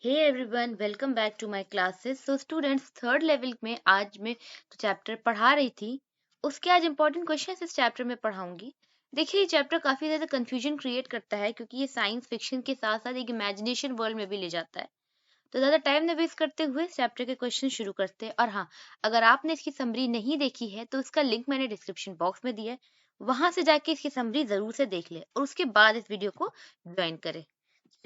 Hey everyone, welcome back to my classes. So students, third level में आज मैं जो चैप्टर पढ़ा रही थी उसके आज इंपॉर्टेंट क्वेश्चंस इस चैप्टर में पढ़ाऊंगी। देखिए, ये चैप्टर काफी ज्यादा कंफ्यूजन क्रिएट करता है क्योंकि ये साइंस फिक्शन के साथ साथ एक इमेजिनेशन वर्ल्ड में भी ले जाता है। तो ज्यादा टाइम न वेस्ट करते हुए चैप्टर के क्वेश्चन शुरू करते हैं। और हाँ, अगर आपने इसकी समरी नहीं देखी है तो इसका लिंक मैंने डिस्क्रिप्शन बॉक्स में दिया है, वहां से जाके इसकी समरी जरूर से देख ले और उसके बाद इस वीडियो को ज्वाइन करें।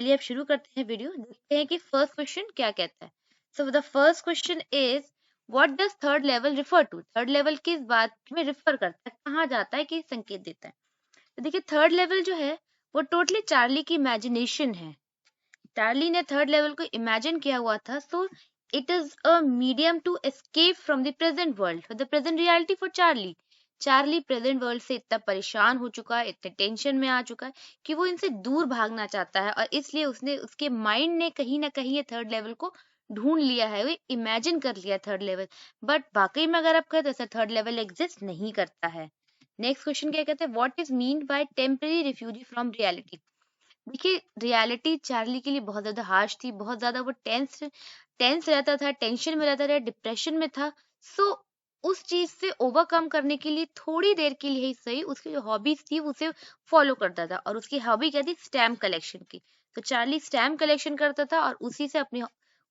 चलिए अब शुरू करते हैं वीडियो। देखते हैं कि फर्स्ट क्वेश्चन क्या कहता है। So the first question is, what does third level refer to. Third level किस बात में रिफर करता है, कहाँ जाता है, किस संकेत देता है। तो देखिए, थर्ड लेवल जो है वो टोटली चार्ली की इमेजिनेशन है। चार्ली ने थर्ड लेवल को इमेजिन किया हुआ था। So it is a medium to escape from the present world, the present reality for Charlie. Charlie present world से इतना परेशान हो चुका है, इतने टेंशन में आ चुका है कि वो इनसे दूर भागना चाहता है और इसलिए उसने उसके माइंड ने कहीं ना कहीं ये थर्ड लेवल को ढूंढ लिया है, वो इमेजिन कर लिया थर्ड लेवल। बट वाकई में अगर आप कहें तो ऐसा थर्ड लेवल एग्जिस्ट नहीं करता है। नेक्स्ट क्वेश्चन क्या कहते हैं, what is mean by temporary refugee from reality. देखिए, रियलिटी चार्ली के लिए बहुत ज्यादा हार्श थी, बहुत ज्यादा वो टेंस टेंस रहता था, टेंशन में रहता था, डिप्रेशन में था। सो उस चीज से ओवरकम करने के लिए थोड़ी देर के लिए ही सही उसकी जो हॉबीज थी उसे फॉलो करता था और उसकी हॉबी क्या थी, स्टैम्प कलेक्शन की। तो चार्ली स्टैम्प कलेक्शन करता था और उसी से अपनी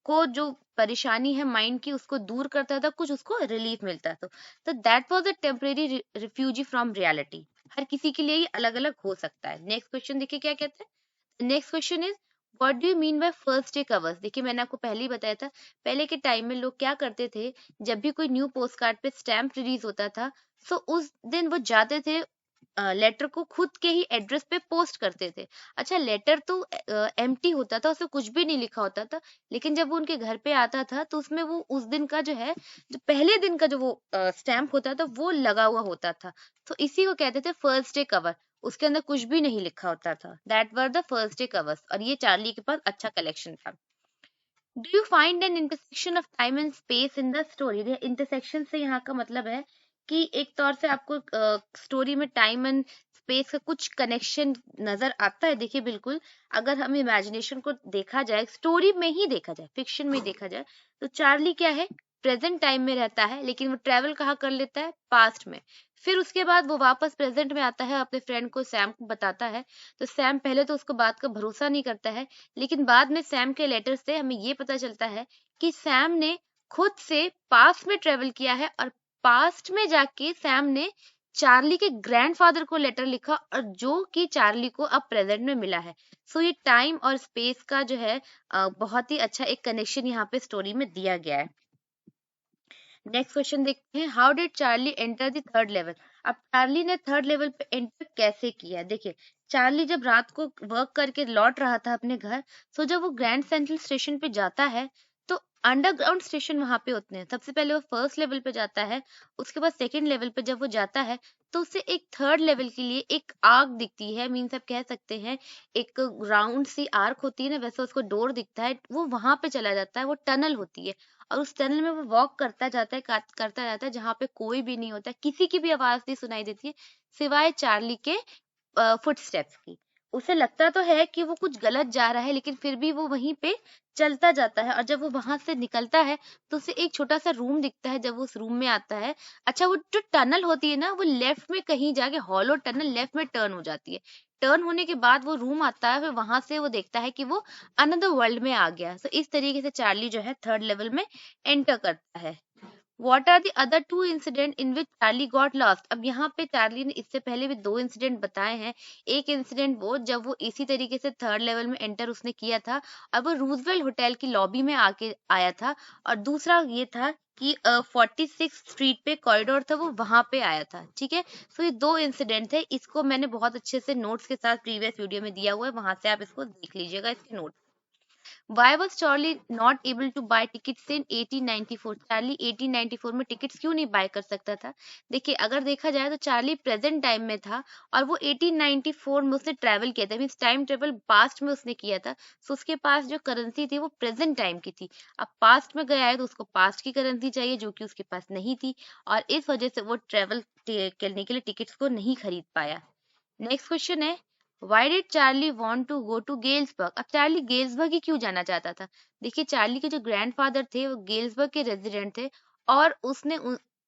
को जो परेशानी है माइंड की उसको दूर करता था, कुछ उसको रिलीफ मिलता था। तो that was a temporary refugee from reality. हर किसी के लिए ये अलग अलग हो सकता है। नेक्स्ट क्वेश्चन देखिए क्या कहते हैं। Next question is, what do you mean by first day covers. देखिए, मैंने आपको पहले ही बताया था, पहले के टाइम में लोग क्या करते थे, जब भी कोई न्यू पोस्ट कार्ड पे स्टैम्प रिलीज होता था, सो उस दिन वो जाते थे लेटर को खुद के ही एड्रेस पे पोस्ट करते थे। अच्छा, लेटर तो एम्प्टी होता था, उसमें कुछ भी नहीं लिखा होता था, लेकिन जब वो उनके घर पे आता था तो उसमें वो उस दिन का जो है, जो पहले दिन का जो वो स्टैम्प होता था वो लगा हुआ होता था। तो इसी को कहते थे फर्स्ट डे कवर। उसके अंदर कुछ भी नहीं लिखा होता था। That were the first day covers. और ये चार्ली के पास अच्छा कलेक्शन था। Do you find N intersection of time and space in the story. Intersection से यहाँ का मतलब है कि एक तौर से आपको स्टोरी में टाइम एंड स्पेस का कुछ कनेक्शन नजर आता है। देखिए, बिल्कुल, अगर हम इमेजिनेशन को देखा जाए, स्टोरी में ही देखा जाए, फिक्शन में ही देखा जाए, तो चार्ली क्या है, प्रेजेंट टाइम में रहता है, लेकिन वो ट्रेवल कहाँ कर लेता है, पास्ट में। फिर उसके बाद वो वापस प्रेजेंट में आता है, अपने फ्रेंड को, सैम को बताता है। तो सैम पहले तो उसको बात का भरोसा नहीं करता है, लेकिन बाद में सैम के लेटर से हमें ये पता चलता है कि सैम ने खुद से पास्ट में ट्रेवल किया है और पास्ट में जाके सैम ने चार्ली के ग्रैंडफादर को लेटर लिखा और जो कि चार्ली को अब प्रेजेंट में मिला है। सो ये टाइम और स्पेस का जो है बहुत ही अच्छा एक कनेक्शन यहाँ पे स्टोरी में दिया गया है। नेक्स्ट क्वेश्चन देखते हैं, how did Charlie enter the third level. अब चार्ली ने थर्ड लेवल पे एंटर कैसे किया। देखिए, चार्ली जब रात को वर्क करके लौट रहा था अपने घर, सो जब वो ग्रैंड सेंट्रल स्टेशन पे जाता है तो अंडरग्राउंड स्टेशन वहां पे होते हैं। सबसे पहले वो फर्स्ट लेवल पे जाता है, उसके बाद सेकंड लेवल पे जब वो जाता है तो उसे एक थर्ड लेवल के लिए एक आर्क दिखती है। मीन्स आप कह सकते हैं एक राउंड सी आर्क होती है ना, वैसे उसको डोर दिखता है, वो वहां पे चला जाता है, वो टनल होती है। और उस टनल में वो वॉक करता जाता है, करता जाता है, जहाँ पे कोई भी नहीं होता, किसी की भी आवाज नहीं सुनाई देती है सिवाय चार्ली के फुटस्टेप्स की। उसे लगता तो है कि वो कुछ गलत जा रहा है, लेकिन फिर भी वो वहीं पे चलता जाता है। और जब वो वहां से निकलता है तो उसे एक छोटा सा रूम दिखता है। जब वो उस रूम में आता है, अच्छा, वो जो टनल होती है ना, वो लेफ्ट में कहीं जाके, हॉलो टनल लेफ्ट में टर्न हो जाती है। टर्न होने के बाद वो रूम आता है, फिर वहां से वो देखता है कि वो अनदर वर्ल्ड में आ गया। तो इस तरीके से चार्ली जो है थर्ड लेवल में एंटर करता है। What are the other two incident in which Charlie got lost? अब यहाँ पे चार्ली ने इससे पहले भी दो इंसिडेंट बताए हैं। एक इंसिडेंट वो जब वो इसी तरीके से थर्ड लेवल में एंटर उसने किया था और वो रूजवेल्ट होटल की लॉबी में आके आया था। और दूसरा ये था कि 46 स्ट्रीट पे कॉरिडोर था, वो वहां पे आया था। ठीक है, सो ये दो इंसिडेंट थे। इसको मैंने बहुत अच्छे से नोट्स के साथ प्रीवियस वीडियो में दिया हुआ है, वहां से आप इसको देख लीजिएगा, इसके note. Why was Charlie not able to buy tickets in 1894? Charlie 1894 में टिकट्स क्यों नहीं बाय कर सकता था। देखिए, अगर देखा जाए तो चार्ली प्रेजेंट टाइम में था और वो 1894 में उसने ट्रैवल किया था, मीन्स टाइम ट्रेवल पास्ट में उसने किया था। सो उसके पास जो करेंसी थी वो प्रेजेंट टाइम की थी। अब पास्ट में गया है तो उसको पास्ट की करेंसी चाहिए जो कि उसके पास नहीं थी, और इस वजह से वो ट्रेवल करने के लिए टिकट्स को नहीं खरीद पाया। नेक्स्ट क्वेश्चन है, Why did Charlie want to go to Galesburg? अब चार्ली गेल्सबर्ग ही क्यों जाना चाहता था? देखिए चार्ली के जो ग्रैंडफादर थे वो गेल्सबर्ग के रेजिडेंट थे और उसने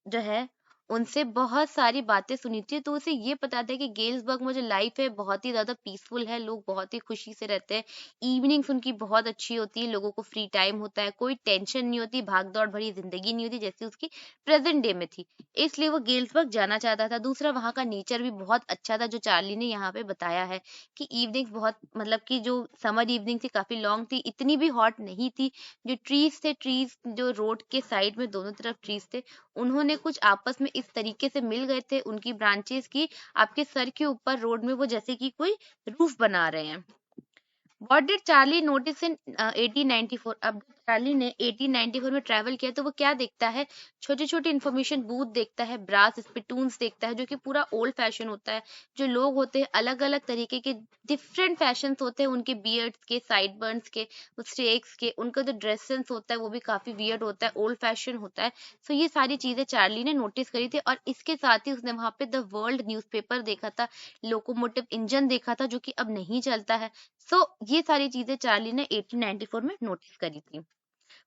जो है उनसे बहुत सारी बातें सुनी थी, तो उसे ये पता था कि गेल्सबर्ग में जो लाइफ है बहुत ही ज्यादा पीसफुल है, लोग बहुत ही खुशी से रहते हैं, इवनिंग्स उनकी बहुत अच्छी होती है, लोगों को फ्री टाइम होता है, कोई टेंशन नहीं होती, भाग दौड़ भरी जिंदगी नहीं होती जैसी उसकी प्रेजेंट डे में थी, इसलिए वो गेल्सबर्ग जाना चाहता था। दूसरा वहाँ का नेचर भी बहुत अच्छा था, जो चार्ली ने यहाँ पे बताया है कि इवनिंग्स बहुत मतलब कि जो समर इवनिंग थी काफी लॉन्ग थी, इतनी भी हॉट नहीं थी, जो ट्रीज थे, ट्रीज जो रोड के साइड में दोनों तरफ ट्रीज थे, उन्होंने कुछ आपस में इस तरीके से मिल गए थे उनकी ब्रांचेस की आपके सर के ऊपर रोड में वो जैसे कि कोई रूफ बना रहे हैं। What did Charlie notice in 1894? अब जब चार्ली ने 1894 में ट्रैवल किया तो वो क्या देखता है? छोटे छोटे इन्फॉर्मेशन बूथ देखता है, ब्रास स्पिटून्स देखता है जो कि पूरा ओल्ड फैशन होता है। जो लोग होते हैं अलग अलग तरीके के डिफरेंट फैशंस होते हैं, उनके बियर्ड्स के, साइड बर्न्स के, स्ट्रेक्स के, उनका जो ड्रेस सेंस होता है वो भी काफी वियर्ड होता है, ओल्ड फैशन होता है। सो ये सारी चीजें चार्ली ने नोटिस करी थी और इसके साथ ही उसने वहां पे द वर्ल्ड न्यूज़पेपर देखा था, लोकोमोटिव इंजन देखा था जो कि अब नहीं चलता है। सो ये सारी चीजें चार्ली ने 1894 में नोटिस करी थी।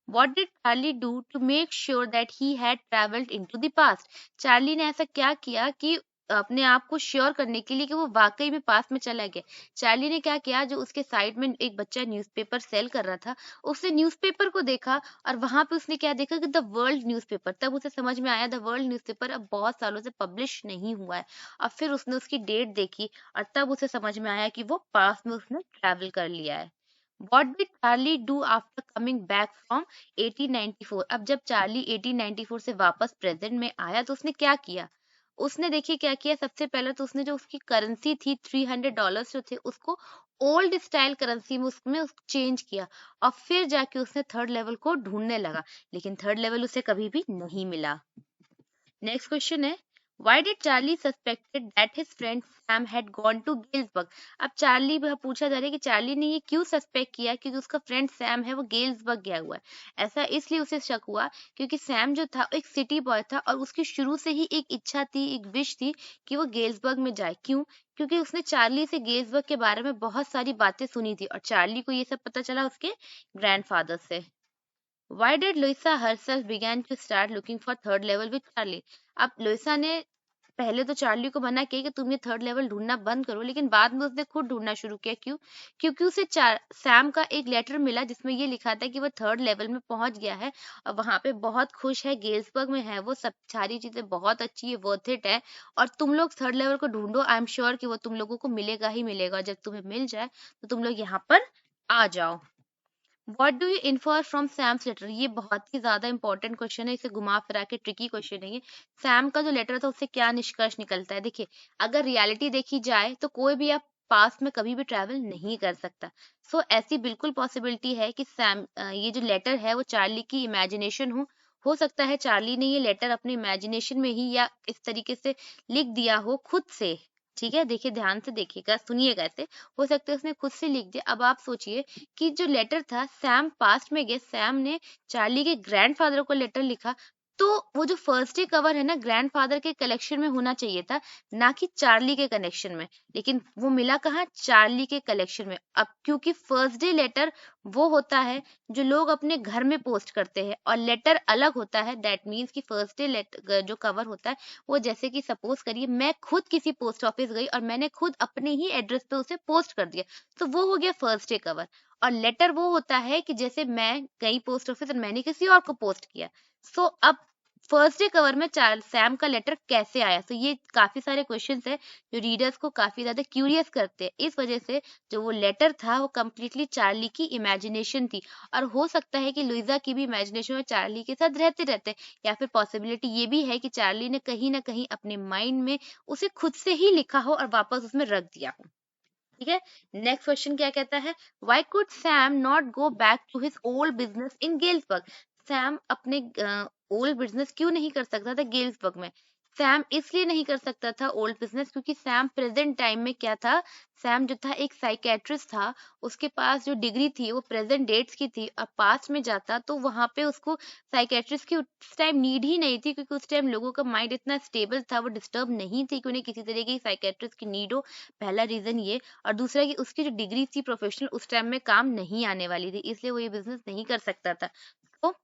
What did Charlie do to make sure that he had traveled into the past? Charlie ने ऐसा क्या किया कि अपने आप को श्योर करने के लिए कि वो वाकई में पास्ट में चला गया। चार्ली ने क्या किया, जो उसके साइड में एक बच्चा न्यूज़पेपर सेल कर रहा था, उसने न्यूज़पेपर को देखा और वहां पे उसने क्या देखा कि द वर्ल्ड न्यूज़पेपर, तब उसे समझ में आया द वर्ल्ड न्यूज़पेपर अब बहुत सालों से पब्लिश नहीं हुआ है। अब फिर उसने उसकी डेट देखी और तब उसे समझ में आया कि वो पास्ट में उसने ट्रैवल कर लिया है। What did Charlie do after coming back from 1894? अब जब चार्ली 1894 से वापस प्रेजेंट में आया तो उसने क्या किया? उसने देखिए क्या किया, सबसे पहले तो उसने जो उसकी करेंसी थी $300 जो थे उसको ओल्ड स्टाइल करेंसी में उसमें चेंज किया और फिर जाके उसने थर्ड लेवल को ढूंढने लगा, लेकिन थर्ड लेवल उसे कभी भी नहीं मिला। नेक्स्ट क्वेश्चन है, why did Charlie suspected that his friend Sam had gone to Galesburg? अब चार्ली पूछा जा रहा है कि चार्ली ने ये क्यों सस्पेक्ट किया, क्योंकि उसका फ्रेंड सैम है वो गेल्सबर्ग गया हुआ है। ऐसा इसलिए उसे शक हुआ क्योंकि सैम जो था एक सिटी बॉय था और उसकी शुरू से ही एक इच्छा थी, एक विश थी कि वो गेल्सबर्ग में जाए। क्यों? क्योंकि उसने चार्ली से गेल्सबर्ग के बारे में बहुत सारी बातें सुनी थी और चार्ली को ये सब पता चला उसके ग्रैंडफादर से। Why did Louisa herself began to start looking for third level with Charlie? अब लुइसा ने पहले तो चार्ली को मना किया कि तुम ये थर्ड लेवल ढूंढना बंद करो, लेकिन बाद में उसने खुद ढूंढना शुरू किया। क्यों? क्योंकि उसे सैम का एक लेटर मिला जिसमें ये लिखा था कि वो थर्ड लेवल में पहुंच गया है और वहां पे बहुत खुश है, गेल्सबर्ग में है, वो सब सारी चीजें बहुत अच्छी है, वर्थ इट है और तुम लोग थर्ड लेवल को ढूंढो, आई एम श्योर कि वो तुम लोगों को मिलेगा ही मिलेगा। जब तुम्हें मिल जाए तो तुम लोग यहाँ पर आ जाओ। What do you infer from Sam's letter? ये बहुत ही ज्यादा इंपॉर्टेंट क्वेश्चन है, इसे घुमा फिरा के ट्रिकी क्वेश्चन है ये। सैम का जो लेटर था उससे क्या निष्कर्ष निकलता है? देखिए, अगर रियलिटी देखी जाए तो कोई भी आप पास्ट में कभी भी ट्रैवल नहीं कर सकता। सो ऐसी बिल्कुल पॉसिबिलिटी है कि सैम ये जो लेटर है वो चार्ली की इमेजिनेशन हो सकता है चार्ली ने ये लेटर अपने इमेजिनेशन में ही या इस तरीके से लिख दिया हो खुद से। ठीक है, देखिए ध्यान से देखिएगा, सुनिएगा ऐसे, हो सकता है उसने खुद से लिख दिया। अब आप सोचिए कि जो लेटर था, सैम पास्ट में गए, सैम ने चार्ली के ग्रैंडफादर को लेटर लिखा, तो वो जो फर्स्ट डे कवर है ना, ग्रैंडफादर के कलेक्शन में होना चाहिए था, ना कि चार्ली के कनेक्शन में, लेकिन वो मिला कहाँ? चार्ली के कलेक्शन में। अब क्योंकि फर्स्ट डे लेटर वो होता है जो लोग अपने घर में पोस्ट करते हैं और लेटर अलग होता है, दैट मीन्स कि फर्स्ट डे लेटर जो कवर होता है वो जैसे कि सपोज करिए मैं खुद किसी पोस्ट ऑफिस गई और मैंने खुद अपने ही एड्रेस पे उसे पोस्ट कर दिया, तो वो हो गया फर्स्ट डे कवर। और लेटर वो होता है कि जैसे मैं गई पोस्ट ऑफिस और मैंने किसी और को पोस्ट किया। सो अब फर्स्ट डे कवर में चार सैम का लेटर कैसे आया? तो ये काफी सारे क्वेश्चंस है जो रीडर्स को काफी ज्यादा क्यूरियस करते हैं। इस वजह से जो वो लेटर था वो कम्प्लीटली चार्ली की इमेजिनेशन थी और हो सकता है कि लुइजा की भी इमेजिनेशन में चार्ली के साथ रहते रहते, या फिर पॉसिबिलिटी ये भी है कि चार्ली ने कहीं ना कहीं अपने माइंड में उसे खुद से ही लिखा हो और वापस उसमें रख दिया हो। ठीक है, नेक्स्ट क्वेश्चन क्या कहता है, why could Sam not go back to his old business in Galesburg? Sam अपने ओल्ड बिजनेस क्यों नहीं कर सकता था गेल्सबर्ग में? सैम इसलिए नहीं कर सकता था ओल्ड बिजनेस क्योंकि सैम प्रेजेंट टाइम में क्या था, सैम जो था एक साइकेट्रिस्ट था, उसके पास जो डिग्री थी वो प्रेजेंट डेट्स की थी। अब पास्ट में जाता तो वहां पे उसको साइकेट्रिस्ट की उस टाइम नीड ही नहीं थी, क्योंकि उस टाइम लोगों का माइंड इतना स्टेबल था, वो डिस्टर्ब नहीं थी कि उन्हें किसी तरह की साइकेट्रिस्ट की नीड हो। पहला रीजन ये। और दूसरा कि उसकी जो डिग्री थी प्रोफेशनल उस टाइम में काम नहीं आने वाली थी, इसलिए वो ये बिजनेस नहीं कर सकता था। तो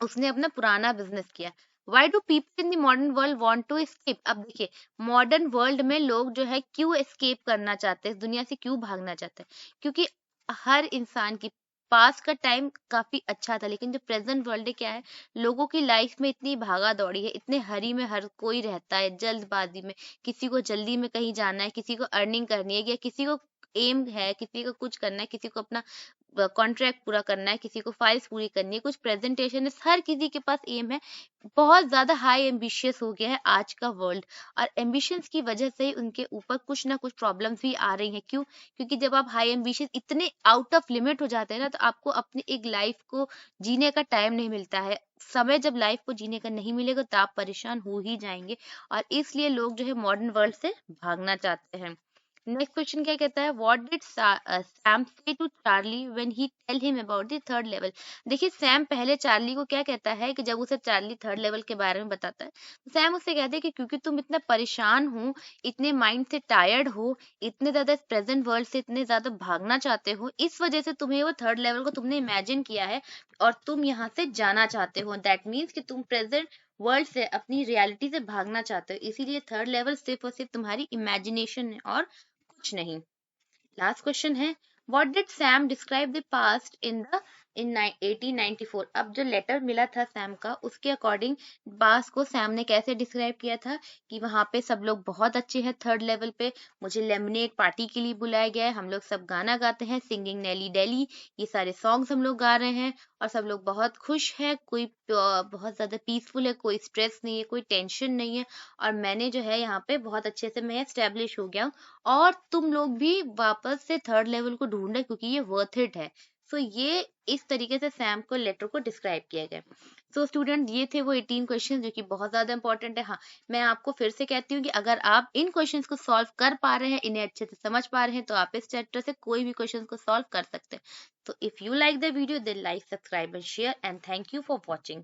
उसने अपना पुराना बिजनेस किया। Why do people in the modern world want to escape? अब देखिए, मॉडर्न वर्ल्ड में लोग जो है क्यों एस्केप करना चाहते हैं, इस दुनिया से क्यों भागना चाहते हैं? क्योंकि हर इंसान की पास का टाइम काफी अच्छा था, लेकिन जो प्रेजेंट वर्ल्ड है क्या है, लोगों की लाइफ में इतनी भागा दौड़ी है, इतने हरी में हर कोई रहता है, जल्दबाजी में, किसी को जल्दी में कहीं जाना है, किसी को अर्निंग करनी है, या किसी को एम है, किसी को कुछ करना है, किसी को अपना कॉन्ट्रैक्ट पूरा करना है, किसी को फाइल्स पूरी करनी है, कुछ प्रेजेंटेशन है, हर किसी के पास एम है। बहुत ज़्यादा हाई एम्बिशियस हो गया है आज का वर्ल्ड, और एम्बिशंस की वजह से ही उनके ऊपर कुछ ना कुछ प्रॉब्लम्स भी आ रही हैं। क्यों? क्योंकि जब आप हाई एम्बिशियस इतने आउट ऑफ लिमिट हो जाते हैं ना, तो आपको अपनी एक लाइफ को जीने का टाइम नहीं मिलता है। समय जब लाइफ को जीने का नहीं मिलेगा तो आप परेशान हो ही जाएंगे, और इसलिए लोग जो है मॉडर्न वर्ल्ड से भागना चाहते हैं। नेक्स्ट क्वेश्चन क्या कहता है, what did Sam say to Charlie when he tell him about the third level? देखिए, सैम पहले चार्ली को क्या कहता है कि जब उसे चार्ली थर्ड लेवल के बारे में बताता है, तो सैम उससे कहता है कि क्योंकि तुम इतना परेशान हो, इतने माइंड से टायर्ड हो, इतने ज्यादा प्रेजेंट वर्ल्ड से इतने ज्यादा भागना चाहते हो, इस वजह से तुम्हें वो थर्ड लेवल को तुमने इमेजिन किया है और तुम यहाँ से जाना चाहते हो। दैट मीन्स कि तुम प्रेजेंट वर्ल्ड से अपनी रियलिटी से भागना चाहते हो, इसीलिए थर्ड लेवल सिर्फ और सिर्फ तुम्हारी इमेजिनेशन है और कुछ नहीं। लास्ट क्वेश्चन है, what did Sam describe the past in 1894? अब जो लेटर मिला था सैम का, उसके अकॉर्डिंग पास्ट को सैम ने कैसे डिस्क्राइब किया था कि वहां पे सब लोग बहुत अच्छे हैं थर्ड लेवल पे, मुझे लेमनेड पार्टी के लिए बुलाया गया है, हम लोग सब गाना गाते हैं, सिंगिंग नेली डेली, ये सारे सॉन्ग्स हम लोग गा रहे हैं, और सब लोग बहुत खुश है, कोई बहुत ज्यादा पीसफुल है, कोई स्ट्रेस नहीं है, कोई टेंशन नहीं है, और मैंने जो है यहाँ पे बहुत अच्छे से मैं एस्टेब्लिश हो गया हूँ, और तुम लोग भी वापस से थर्ड लेवल को ढूंढ रहे क्योंकि ये वर्थ इट है। सो ये इस तरीके से सैम को लेटर को डिस्क्राइब किया गया। सो स्टूडेंट, ये थे वो 18 क्वेश्चन जो कि बहुत ज्यादा इंपॉर्टेंट है। हाँ, मैं आपको फिर से कहती हूँ कि अगर आप इन क्वेश्चंस को सॉल्व कर पा रहे हैं, इन्हें अच्छे से समझ पा रहे हैं, तो आप इस चैप्टर से कोई भी क्वेश्चन को सॉल्व कर सकते हैं। तो if you like the video, then like, subscribe and share, and thank you for watching.